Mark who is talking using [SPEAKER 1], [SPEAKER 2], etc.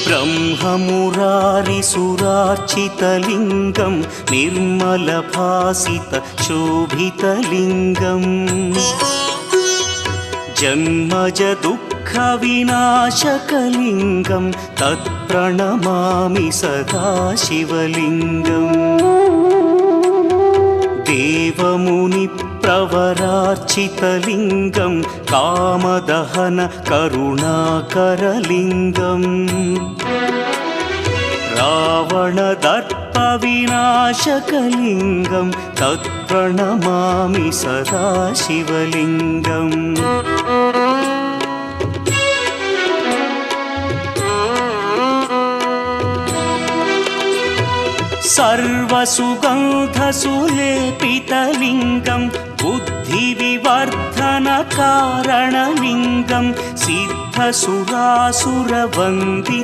[SPEAKER 1] ब्रह्ममुरारिसुरार्चितलिङ्गं निर्मलभासितशोभितलिङ्गम् जन्मजदुःखविनाशकलिङ्गं तत्प्रणमामि सदा शिवलिङ्गम् देवमुनिप्रवरार्चितलिङ्गं कामदहन करुणाकरलिङ्गम् रावणदर्पविनाशकलिङ्गं तत्प्रणमामि सदा शिवलिङ्गम् सर्वसुगन्धसुलेपितलिङ्गं बुद्धिविवर्धनकारणलिङ्गं सिद्धसुरासुरवन्दितलिङ्गम्